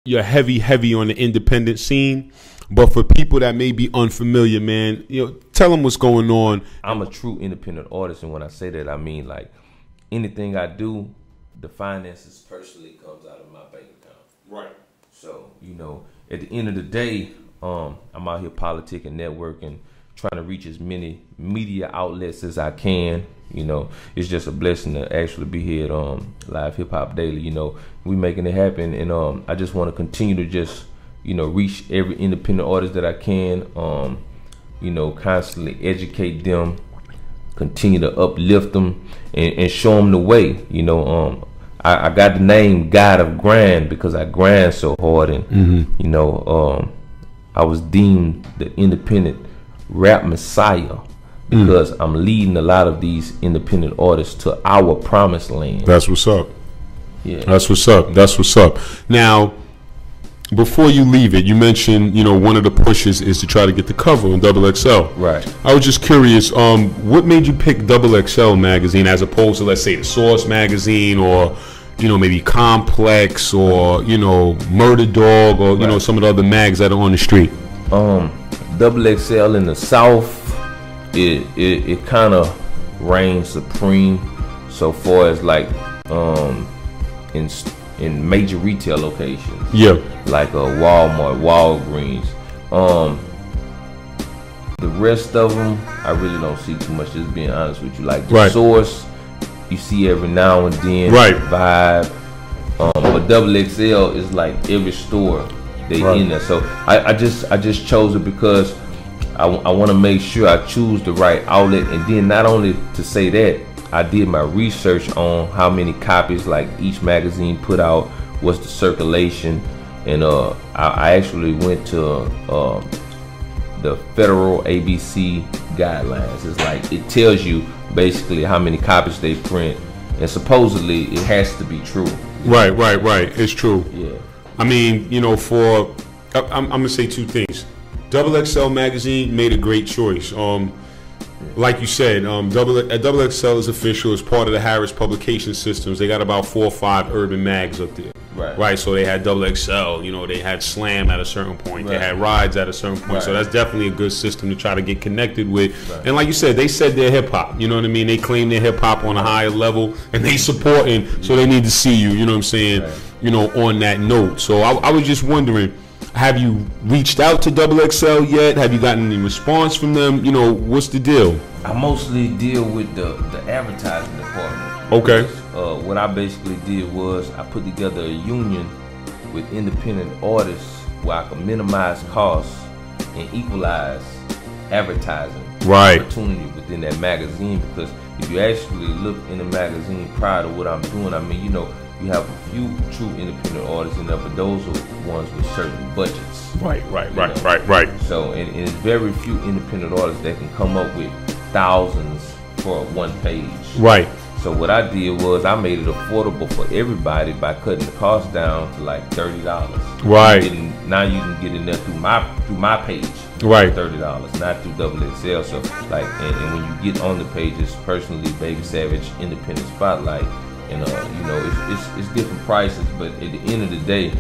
you're heavy on the independent scene. But for people that may be unfamiliar, man, tell them what's going on. I'm a true independent artist, and when I say that, I mean like anything I do, the finances personally comes out of my bank account. Right. So, at the end of the day, I'm out here politicking, networking, trying to reach as many media outlets as I can. It's just a blessing to actually be here at Live Hip Hop Daily. We making it happen, and I just want to continue to just reach every independent artist that I can. Constantly educate them, continue to uplift them, and show them the way. I got the name God of Grind because I grind so hard, and I was deemed the independent rap messiah because I'm leading a lot of these independent artists to our promised land. That's what's up. Yeah, that's what's up. That's what's up. Now, before you leave it, you mentioned one of the pushes is to try to get the cover on XXL. Right. I was just curious, what made you pick XXL magazine as opposed to, let's say, the Source magazine or maybe Complex or Murder Dog or some of the other mags that are on the street? XXL in the South, it kind of reigns supreme so far as like in major retail locations. Yeah. Like Walmart, Walgreens. The rest of them, I really don't see too much, just being honest with you. Like the Source, you see every now and then. Right. Vibe. But XXL is like every store they in there. So I just chose it because I want to make sure I choose the right outlet, and then not only to say that, I did my research on how many copies like each magazine put out, what's the circulation, and I actually went to the federal ABC guidelines. It's like it tells you basically how many copies they print, and supposedly it has to be true. Right. It's true. Yeah. I mean, I'm gonna say two things. XXL magazine made a great choice. Like you said, XXL is official. It's part of the Harris Publication Systems. They got about 4 or 5 urban mags up there. Right. So they had XXL. They had Slam at a certain point. They had Rides at a certain point. So that's definitely a good system to try to get connected with. And like you said, they said they're hip hop. You know what I mean? They claim they're hip hop on a higher level, and they supporting. So they need to see you. You know what I'm saying? On that note. So I was just wondering, have you reached out to XXL yet? Have you gotten any response from them? What's the deal? I mostly deal with the advertising department. Okay. What I basically did was I put together a union with independent artists where I could minimize costs and equalize advertising opportunity within that magazine. Because if you actually look in the magazine prior to what I'm doing, I mean, you have a few true independent artists in there, but those are ones with certain budgets. Right. So, and it's very few independent artists that can come up with thousands for one page. Right. So what I did was I made it affordable for everybody by cutting the cost down to like $30. Right. Now you can get in there through my page. Right. $30, not through XXL. So like, and when you get on the pages, personally, Baby Savage, Independent Spotlight. And it's different prices, but at the end of the day,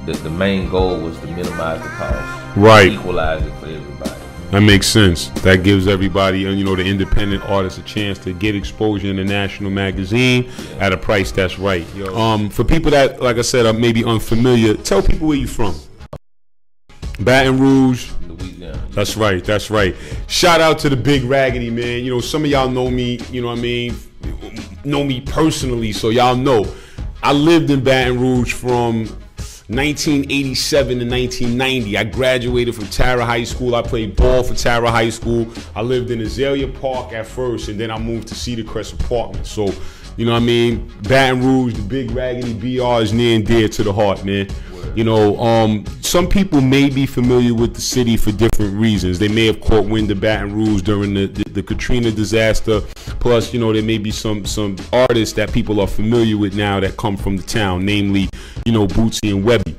the main goal was to minimize the cost, equalize it for everybody. That makes sense. That gives everybody, the independent artists a chance to get exposure in a national magazine at a price that's right. For people that, like I said, are maybe unfamiliar, tell people where you from. Baton Rouge, Louisiana. That's right. Shout out to the Big Raggedy, man. Some of y'all know me. Know me personally, so y'all know I lived in Baton Rouge from 1987 to 1990. I graduated from Tara High School. I played ball for Tara High School. I lived in Azalea Park at first, and then I moved to Cedar Crest Apartments. So, Baton Rouge, the Big Raggedy BR is near and dear to the heart, man. Some people may be familiar with the city for different reasons. They may have caught wind of Baton Rouge during the Katrina disaster. Plus, there may be some artists that people are familiar with now that come from the town, namely, Bootsy and Webby.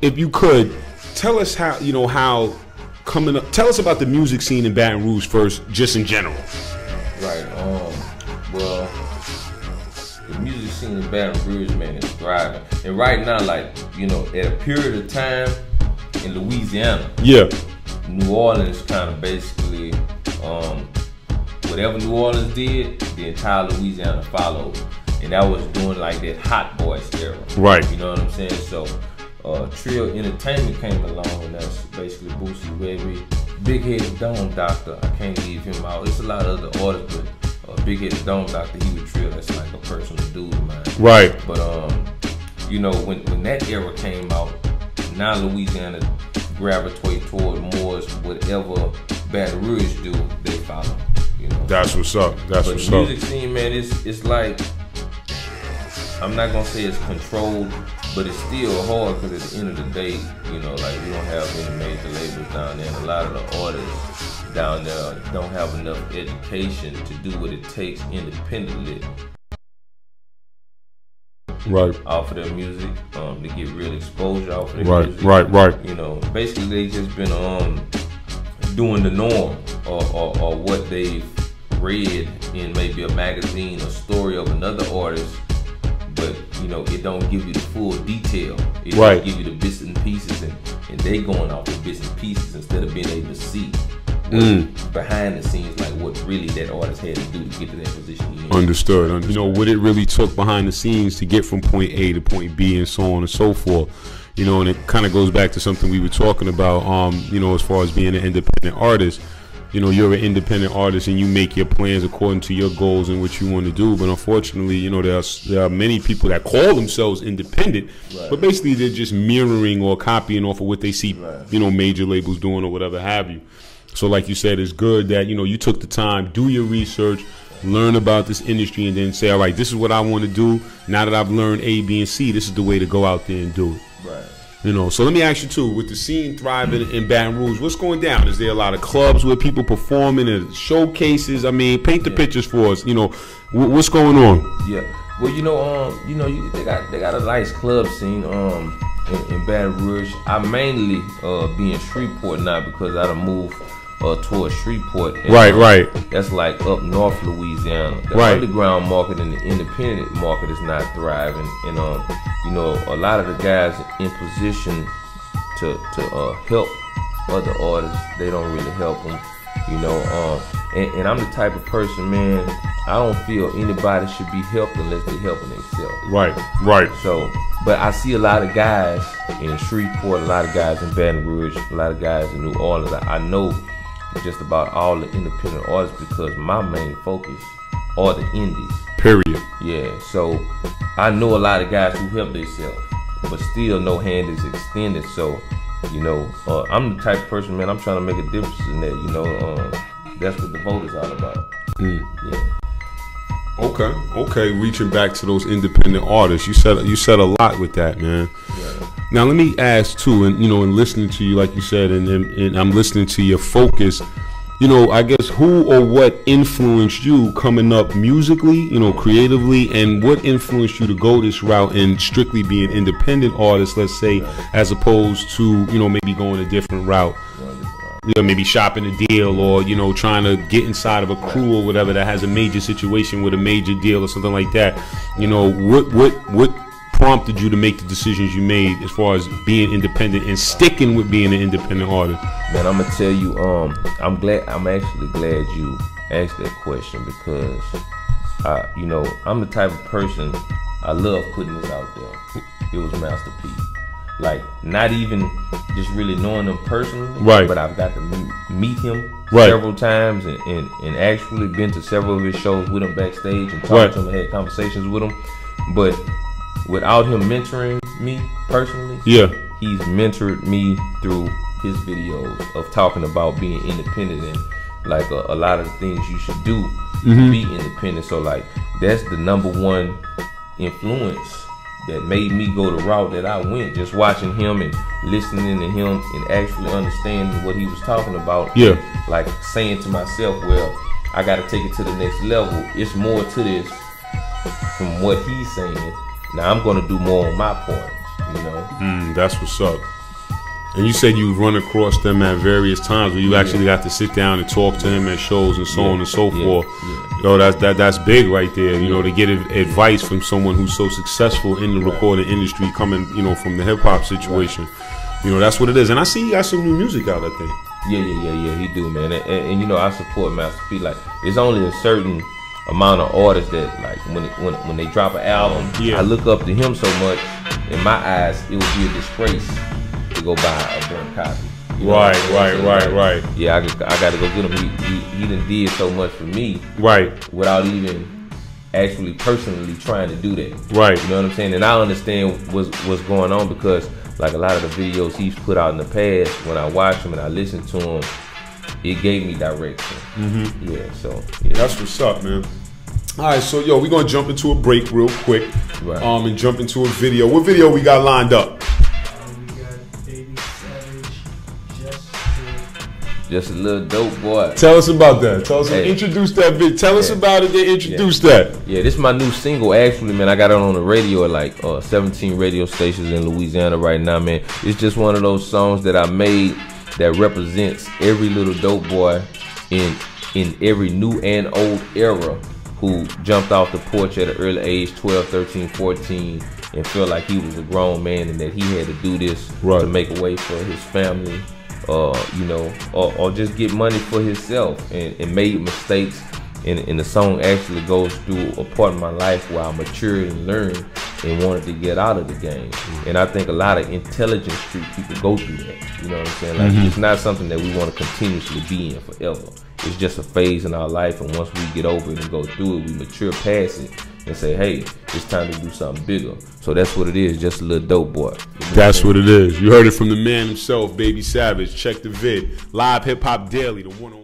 If you could tell us how coming up. Tell us about the music scene in Baton Rouge first, just in general. Right. Well, the music scene in Baton Rouge, man, is thriving. And right now, like, you know, at a period of time in Louisiana, New Orleans kind of basically, whatever New Orleans did, the entire Louisiana followed. And that was doing like that Hot Boys era. Right. You know what I'm saying? So, Trill Entertainment came along, and that's basically Boosie Webby, Big Headed Dome Doctor. I can't leave him out. It's a lot of other artists, but Big Headed Dome Doctor, he was Trill. That's like a personal dude of mine. Right. But you know, when that era came out, now Louisiana gravitate toward more whatever Baton Rouge do, they follow. You know. That's what's up. That's but what's the up. music scene, man, it's like, I'm not gonna say it's controlled, but it's still hard because at the end of the day, you know, like we don't have any major labels down there, and a lot of the artists down there don't have enough education to do what it takes independently. Right. Off of their music, to get real exposure off of their music. Right. You know, basically they just been doing the norm or what they've read in maybe a magazine or story of another artist. But you know, it don't give you the full detail. It don't give you the bits and pieces, and they going off the bits and pieces instead of being able to see behind the scenes, like what really that artist had to do to get to that position. Understood. You know, what it really took behind the scenes to get from point A to point B and so on and so forth. You know, and it kind of goes back to something we were talking about, you know, as far as being an independent artist. You know, you're an independent artist and you make your plans according to your goals and what you want to do. But unfortunately, you know, there are many people that call themselves independent, but basically they're just mirroring or copying off of what they see, you know, major labels doing or whatever have you. So like you said, it's good that, you know, you took the time, do your research, learn about this industry, and then say, all right, this is what I want to do. Now that I've learned A, B, and C, this is the way to go out there and do it. Right. You know, so let me ask you too, with the scene thriving in Baton Rouge, what's going down? Is there a lot of clubs where people performing and showcases? I mean, paint the pictures for us. You know, what's going on? Yeah. Well, they got a nice club scene in Baton Rouge. I mainly be in Shreveport now because I done moved towards Shreveport. And, right. That's like up north Louisiana. The underground market and the independent market is not thriving, and you know, a lot of the guys in position to help other artists, they don't really help them. You know, and I'm the type of person, man, I don't feel anybody should be helped unless they're helping themselves. Right. So, but I see a lot of guys in Shreveport, a lot of guys in Baton Rouge, a lot of guys in New Orleans. I know just about all the independent artists because my main focus are the indies. Period. Yeah, so I know a lot of guys who help themselves, but still no hand is extended. So, you know, I'm the type of person, man, I'm trying to make a difference in that. You know, that's what the vote is all about. Yeah. Okay. Reaching back to those independent artists, you said a lot with that, man. Yeah. Now let me ask too, and you know, in listening to you, like you said, and I'm listening to your focus. You know, I guess who or what influenced you coming up musically, you know, creatively, and what influenced you to go this route and strictly be an independent artist, let's say, as opposed to, you know, maybe going a different route. You know, maybe shopping a deal or, you know, trying to get inside of a crew or whatever that has a major situation with a major deal or something like that. You know, what prompted you to make the decisions you made as far as being independent and sticking with being an independent artist? Man, I'm gonna tell you, I'm actually glad you asked that question because, you know, I'm the type of person, I love putting this out there. It was Master P. Like, not even just really knowing him personally, but I've got to meet him several times and actually been to several of his shows with him backstage and talked to him and had conversations with him. But without him mentoring me personally, he's mentored me through his videos of talking about being independent and like a lot of the things you should do to be independent. So like, that's the #1 influence that made me go the route that I went, just watching him and listening to him and actually understanding what he was talking about. Like saying to myself, well, I got to take it to the next level. It's more to this from what he's saying. Now I'm going to do more on my part, you know. That's what's up. And you said you run across them at various times where you actually got to sit down and talk to him at shows and so on and so forth. Yo, that's big right there. You know, to get advice from someone who's so successful in the recording industry, coming, you know, from the hip hop situation. You know, that's what it is. And I see you got some new music out, I think. Yeah, he do, man. And you know, I support Master P. Like, it's only a certain amount of artists that, like, when they drop an album, I look up to him so much. In my eyes, it would be a disgrace to go buy a burnt copy. You know Right. Yeah, I got to go get him. He done did so much for me, without even actually personally trying to do that. Right. You know what I'm saying? And I understand what's going on, because like a lot of the videos he's put out in the past, when I watch him and I listen to him, it gave me direction. Yeah, so that's what's up, man. All right, so yo, we're gonna jump into a break real quick, and jump into a video. What video we got lined up? We got Baby+SAVAGE, Just a Little Dope Boy. Tell us about that. Tell us, introduce that video. Tell us about it. Then introduce that. Yeah, this is my new single. Actually, man, I got it on the radio at like 17 radio stations in Louisiana right now, man. It's just one of those songs that I made that represents every little dope boy in every new and old era who jumped off the porch at an early age, 12, 13, 14, and felt like he was a grown man and that he had to do this to make a way for his family, you know, or just get money for himself, and made mistakes. And the song actually goes through a part of my life where I matured and learned and wanted to get out of the game. And I think a lot of intelligent street people go through that. You know what I'm saying? Like, it's not something that we want to continuously be in forever. It's just a phase in our life, and once we get over it and go through it, we mature past it and say, hey, it's time to do something bigger. So that's what it is, just a little dope boy. That's what it is. You heard it from the man himself, Baby Savage. Check the vid. Live Hip Hop Daily, the one.